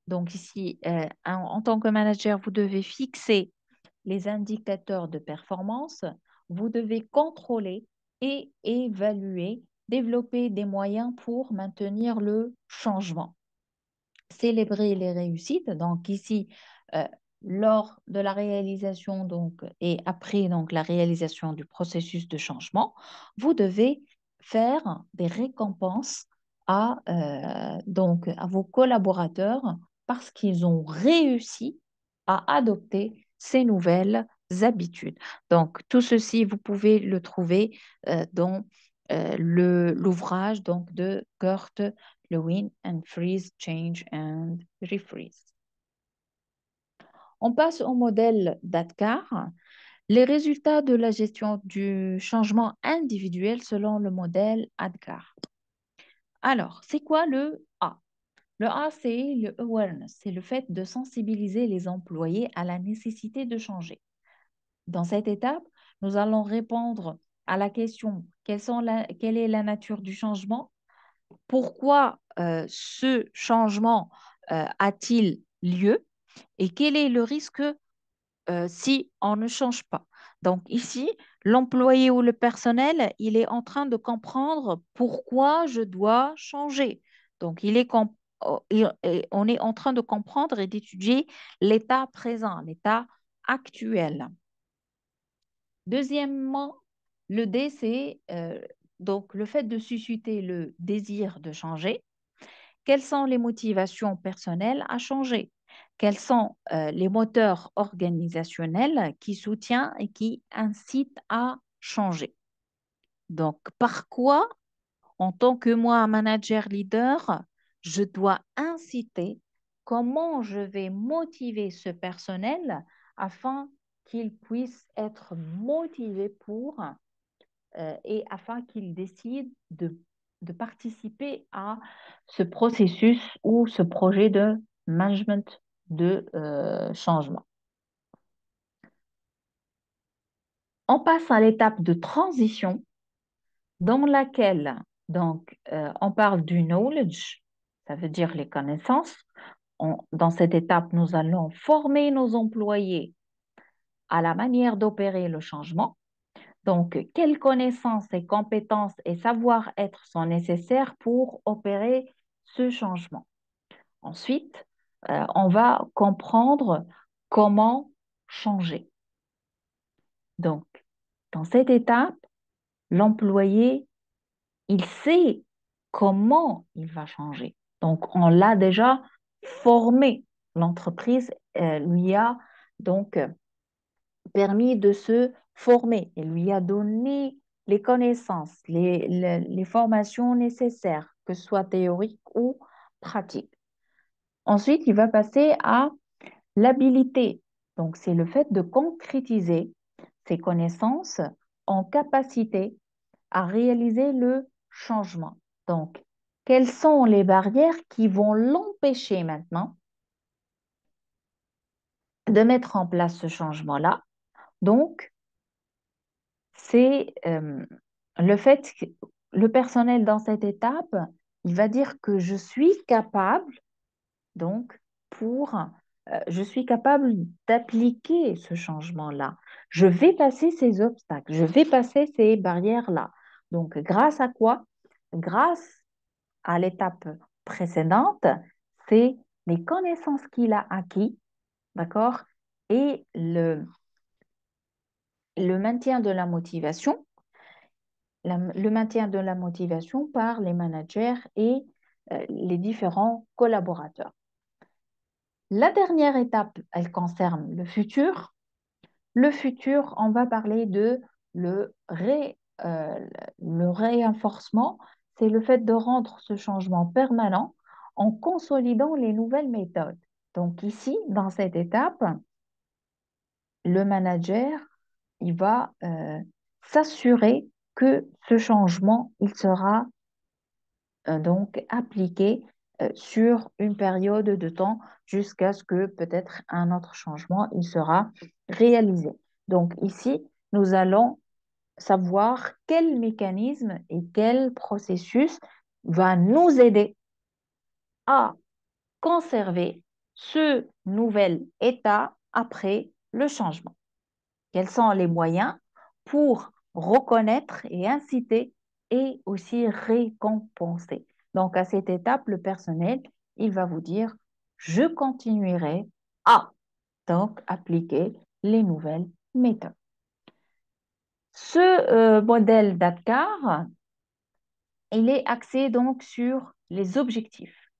Donc ici, en tant que manager, vous devez fixer les indicateurs de performance, vous devez contrôler et évaluer, développer des moyens pour maintenir le changement, célébrer les réussites. Donc ici, euh, lors de la réalisation donc, et après donc, la réalisation du processus de changement, vous devez faire des récompenses à vos collaborateurs parce qu'ils ont réussi à adopter ces nouvelles habitudes. Donc, tout ceci, vous pouvez le trouver dans l'ouvrage donc, de Kurt Lewin and Freeze, Change and Refreeze. On passe au modèle d'Adkar. Les résultats de la gestion du changement individuel selon le modèle ADKAR. Alors, c'est quoi le A? Le A, c'est le awareness, c'est le fait de sensibiliser les employés à la nécessité de changer. Dans cette étape, nous allons répondre à la question quelle est la nature du changement, pourquoi ce changement a-t-il lieu et quel est le risque si on ne change pas. Donc ici, l'employé ou le personnel, il est en train de comprendre pourquoi je dois changer. Donc on est en train de comprendre et d'étudier l'état présent, l'état actuel. Deuxièmement, le D, c'est donc le fait de susciter le désir de changer. Quelles sont les motivations personnelles à changer? Quels sont les moteurs organisationnels qui soutiennent et qui incitent à changer? Donc, par quoi, en tant que moi, manager leader, je dois inciter, comment je vais motiver ce personnel afin qu'il puisse être motivé et afin qu'il décide de participer à ce processus ou ce projet de management de changement. On passe à l'étape de transition dans laquelle on parle du knowledge, ça veut dire les connaissances. Dans cette étape, nous allons former nos employés à la manière d'opérer le changement. Donc, quelles connaissances et compétences et savoir-être sont nécessaires pour opérer ce changement? Ensuite, on va comprendre comment changer. Donc, dans cette étape, l'employé, il sait comment il va changer. Donc, on l'a déjà formé. L'entreprise lui a donc permis de se former. Elle lui a donné les connaissances, les formations nécessaires, que ce soit théoriques ou pratiques. Ensuite, il va passer à l'habilité. Donc, c'est le fait de concrétiser ses connaissances en capacité à réaliser le changement. Donc, quelles sont les barrières qui vont l'empêcher maintenant de mettre en place ce changement-là? Donc, c'est le fait que le personnel dans cette étape, il va dire que je suis capable, donc, pour je suis capable d'appliquer ce changement-là. Je vais passer ces obstacles, je vais passer ces barrières-là. Donc, grâce à quoi? Grâce à l'étape précédente, c'est les connaissances qu'il a acquis, d'accord? Et le maintien de la motivation, le maintien de la motivation par les managers et les différents collaborateurs. La dernière étape, elle concerne le futur. Le futur, on va parler de le, ré, euh, le renforcement, c'est le fait de rendre ce changement permanent en consolidant les nouvelles méthodes. Donc ici, dans cette étape, le manager, il va s'assurer que ce changement, il sera donc appliqué sur une période de temps jusqu'à ce que peut-être un autre changement, il sera réalisé. Donc ici, nous allons savoir quel mécanisme et quel processus va nous aider à conserver ce nouvel état après le changement. Quels sont les moyens pour reconnaître et inciter et aussi récompenser. Donc, à cette étape, le personnel, il va vous dire, je continuerai à donc appliquer les nouvelles méthodes. Ce modèle d'ADKAR, il est axé donc sur les objectifs.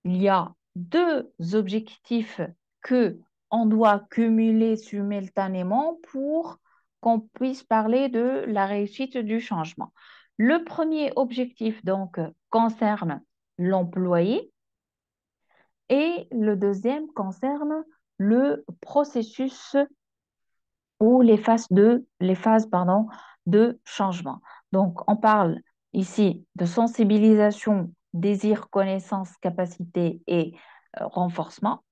Il y a deux objectifs que on doit cumuler simultanément pour qu'on puisse parler de la réussite du changement. Le premier objectif donc concerne l'employé et le deuxième concerne le processus ou les phases de changement. Donc, on parle ici de sensibilisation, désir, connaissance, capacité et renforcement.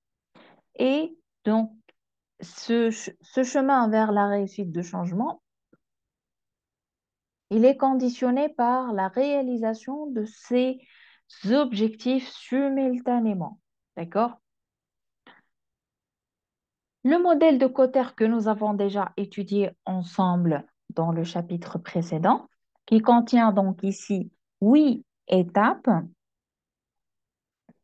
Et donc, ce chemin vers la réussite de changement, il est conditionné par la réalisation de ces objectifs simultanément. D'accord? Le modèle de Kotter que nous avons déjà étudié ensemble dans le chapitre précédent, qui contient donc ici 8 étapes,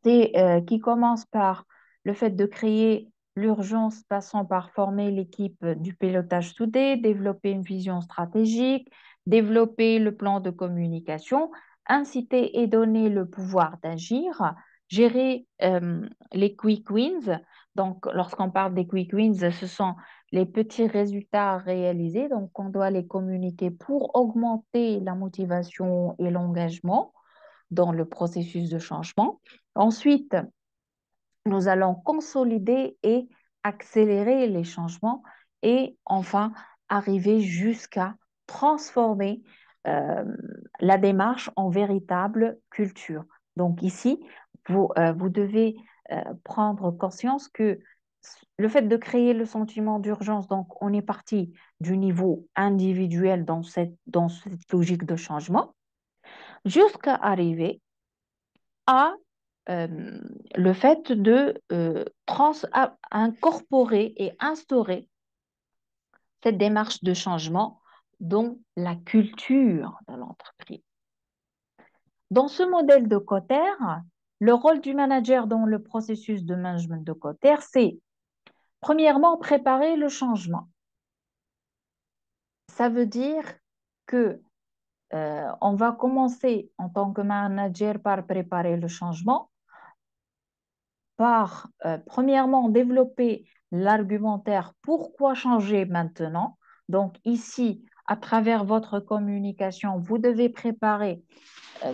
qui commence par le fait de créer l'urgence, passant par former l'équipe du pilotage soudé, développer une vision stratégique, développer le plan de communication, inciter et donner le pouvoir d'agir, gérer les quick wins. Donc, lorsqu'on parle des quick wins, ce sont les petits résultats réalisés. Donc, on doit les communiquer pour augmenter la motivation et l'engagement dans le processus de changement. Ensuite, nous allons consolider et accélérer les changements et enfin arriver jusqu'à transformer euh, la démarche en véritable culture. Donc ici, vous devez prendre conscience que le fait de créer le sentiment d'urgence, donc on est parti du niveau individuel dans cette logique de changement, jusqu'à arriver à euh, le fait de incorporer et instaurer cette démarche de changement dans la culture de l'entreprise. Dans ce modèle de Kotter, le rôle du manager dans le processus de management de Kotter, c'est premièrement préparer le changement. Ça veut dire que on va commencer en tant que manager par préparer le changement par, premièrement, développer l'argumentaire pourquoi changer maintenant. Donc ici, à travers votre communication, vous devez préparer,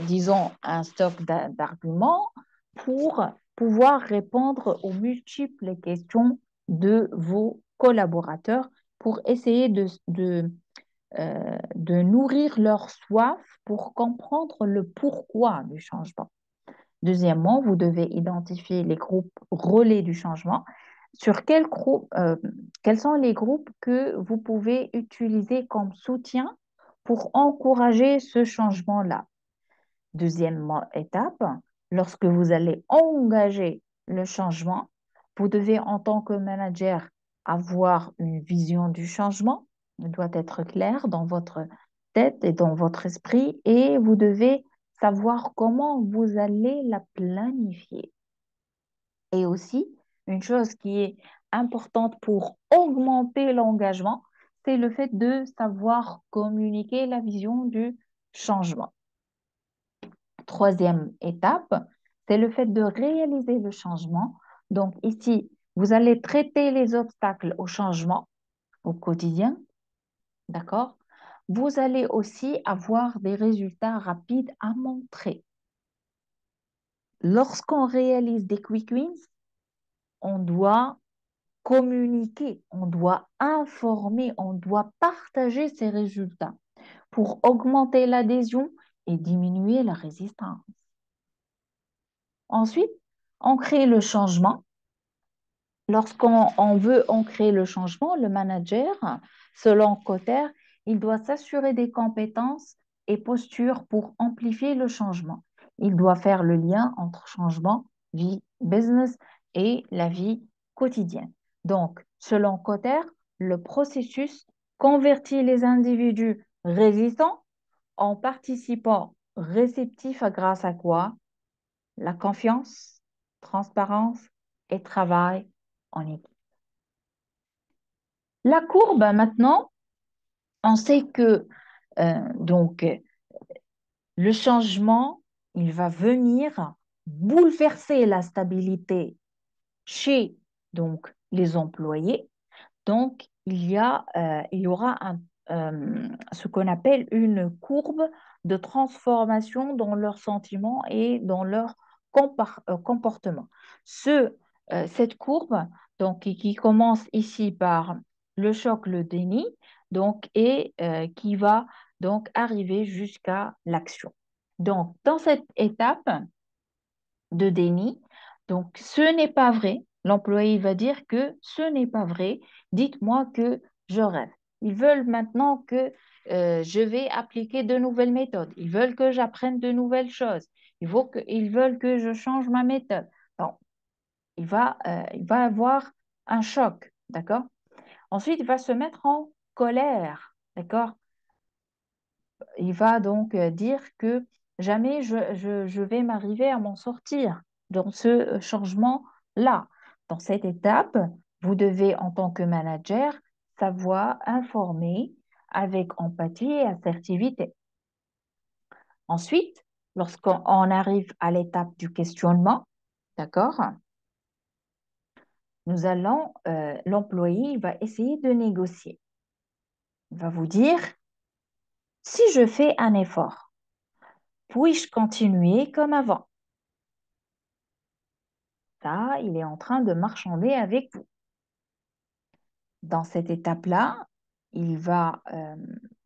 disons, un stock d'arguments pour pouvoir répondre aux multiples questions de vos collaborateurs pour essayer de nourrir leur soif pour comprendre le pourquoi du changement. Deuxièmement, vous devez identifier les groupes relais du changement. Quels sont les groupes que vous pouvez utiliser comme soutien pour encourager ce changement-là? Deuxième étape, lorsque vous allez engager le changement, Vous devez, en tant que manager, avoir une vision du changement. Elle doit être claire dans votre tête et dans votre esprit et vous devez savoir comment vous allez la planifier. Et aussi, une chose qui est importante pour augmenter l'engagement, c'est le fait de savoir communiquer la vision du changement. Troisième étape, c'est le fait de réaliser le changement. Donc ici, vous allez traiter les obstacles au changement au quotidien, d'accord? Vous allez aussi avoir des résultats rapides à montrer. Lorsqu'on réalise des quick wins, on doit communiquer, on doit informer, on doit partager ces résultats pour augmenter l'adhésion et diminuer la résistance. Ensuite, on crée le changement. Lorsqu'on veut ancrer le changement, le manager, selon Cotter, il doit s'assurer des compétences et postures pour amplifier le changement. Il doit faire le lien entre changement, vie business et la vie quotidienne. Donc, selon Cotter, le processus convertit les individus résistants en participants réceptifs grâce à quoi? La confiance, transparence et travail en équipe. La courbe, maintenant, on sait que donc le changement, il va venir bouleverser la stabilité chez donc les employés. Donc, il y aura ce qu'on appelle une courbe de transformation dans leurs sentiments et dans leur comportement. Cette courbe, donc, qui commence ici par le choc, le déni, donc, et qui va donc arriver jusqu'à l'action. Donc, dans cette étape, de déni. Donc, ce n'est pas vrai. L'employé va dire que ce n'est pas vrai. Dites-moi que je rêve. Ils veulent maintenant que je vais appliquer de nouvelles méthodes. Ils veulent que j'apprenne de nouvelles choses. Ils veulent que je change ma méthode. Bon, il va avoir un choc, d'accord? Ensuite, il va se mettre en colère, d'accord? Il va donc dire que jamais je vais m'arriver à m'en sortir dans ce changement-là. Dans cette étape, vous devez, en tant que manager, savoir informer avec empathie et assertivité. Ensuite, lorsqu'on arrive à l'étape du questionnement, d'accord, l'employé va essayer de négocier. Il va vous dire, si je fais un effort, puis-je continuer comme avant? Ça, il est en train de marchander avec vous. Dans cette étape-là, il va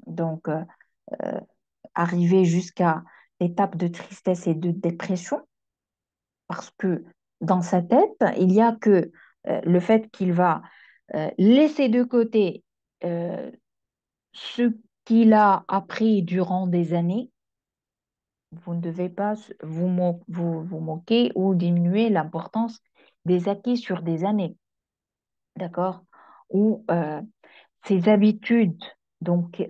donc arriver jusqu'à l'étape de tristesse et de dépression parce que dans sa tête, il n'y a que le fait qu'il va laisser de côté euh, ce qu'il a appris durant des années. Vous ne devez pas vous moquer ou diminuer l'importance des acquis sur des années, d'accord? Ou ces habitudes donc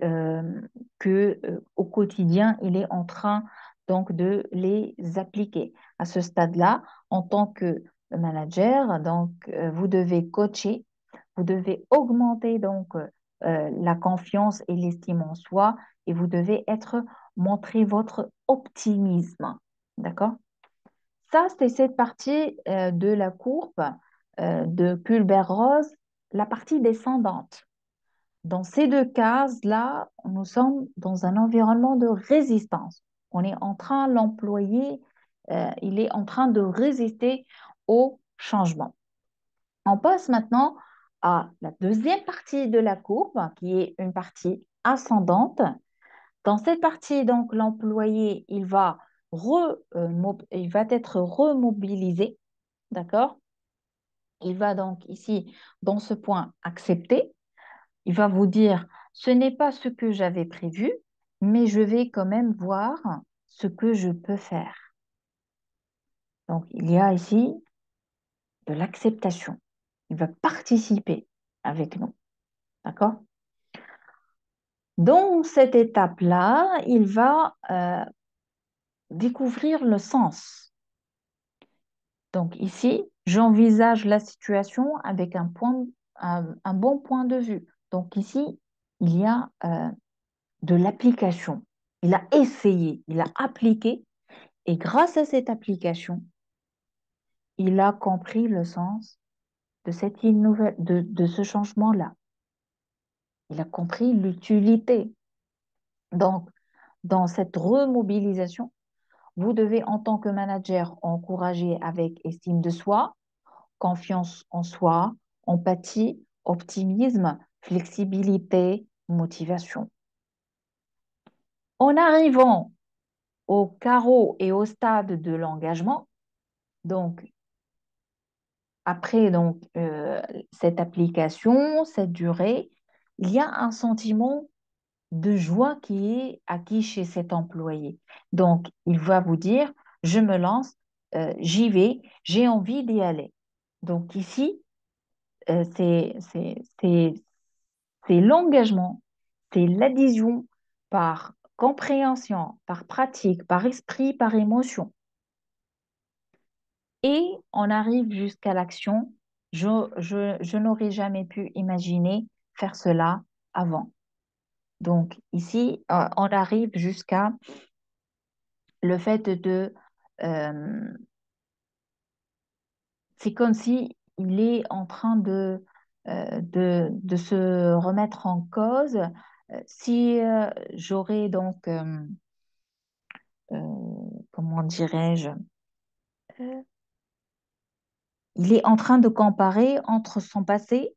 que au quotidien il est en train donc de les appliquer. À ce stade-là, en tant que manager, donc vous devez coacher, vous devez augmenter donc la confiance et l'estime en soi et vous devez montrer votre optimisme. D'accord? Ça, c'est cette partie de la courbe de Culber-Rose, la partie descendante. Dans ces deux cases-là, nous sommes dans un environnement de résistance. On est en train, l'employé, il est en train de résister au changement. On passe maintenant à la deuxième partie de la courbe, qui est une partie ascendante. Dans cette partie, donc, l'employé, il va être remobilisé, d'accord? Il va donc ici, dans ce point, accepter. Il va vous dire, ce n'est pas ce que j'avais prévu, mais je vais quand même voir ce que je peux faire. Donc, il y a ici de l'acceptation. Il va participer avec nous. D'accord? Dans cette étape-là, il va découvrir le sens. Donc ici, j'envisage la situation avec un bon point de vue. Donc ici, il y a de l'application. Il a essayé, il a appliqué, et grâce à cette application, il a compris le sens de de ce changement-là. Il a compris l'utilité. Donc, dans cette remobilisation, vous devez, en tant que manager, encourager avec estime de soi, confiance en soi, empathie, optimisme, flexibilité, motivation. En arrivant au carreau et au stade de l'engagement, donc après cette application, cette durée, il y a un sentiment de joie qui est acquis chez cet employé. Donc, il va vous dire, je me lance, j'y vais, j'ai envie d'y aller. Donc ici, euh, c'est c'est- c'est- c'est l'engagement, c'est l'adhésion par compréhension, par pratique, par esprit, par émotion. Et on arrive jusqu'à l'action. Je n'aurais jamais pu imaginer faire cela avant. Donc ici, on arrive jusqu'à le fait euh, c'est comme si il est en train de se remettre en cause. Si j'aurais comment dirais-je, euh, il est en train de comparer entre son passé,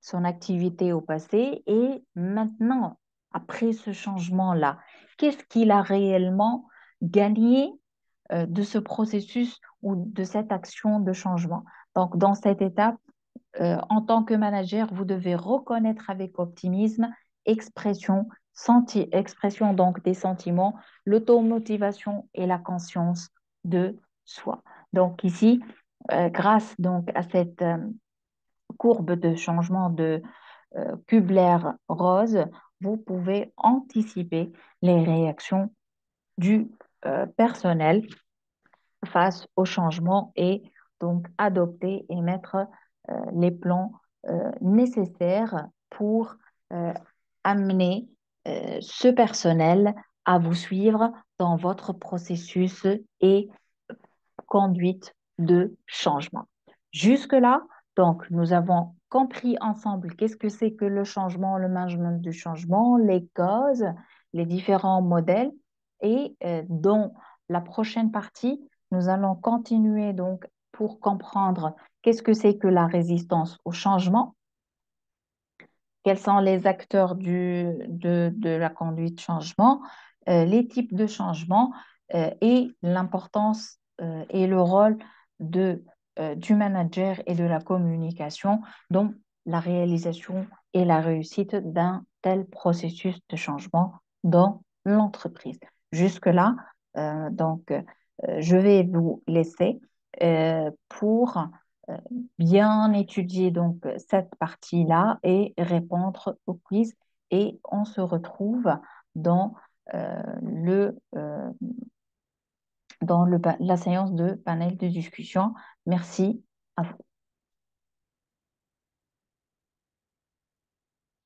son activité au passé et maintenant, après ce changement-là. Qu'est-ce qu'il a réellement gagné de ce processus ou de cette action de changement? Donc, dans cette étape, en tant que manager, vous devez reconnaître avec optimisme, expression, expression donc des sentiments, l'automotivation et la conscience de soi. Donc ici, grâce donc à cette courbe de changement de Kubler-Ross, vous pouvez anticiper les réactions du personnel face au changement et donc adopter et mettre les plans nécessaires pour euh, amener ce personnel à vous suivre dans votre processus et conduite de changement. Jusque-là, donc, nous avons compris ensemble qu'est-ce que c'est que le changement, le management du changement, les causes, les différents modèles. Et dans la prochaine partie, nous allons continuer donc pour comprendre qu'est-ce que c'est que la résistance au changement, quels sont les acteurs de la conduite changement, les types de changement et l'importance et le rôle du manager et de la communication dans la réalisation et la réussite d'un tel processus de changement dans l'entreprise. Jusque-là, je vais vous laisser pour euh, bien étudier donc cette partie-là et répondre au quiz. Et on se retrouve dans, euh, le, euh, la séance de panel de discussion. Merci à vous.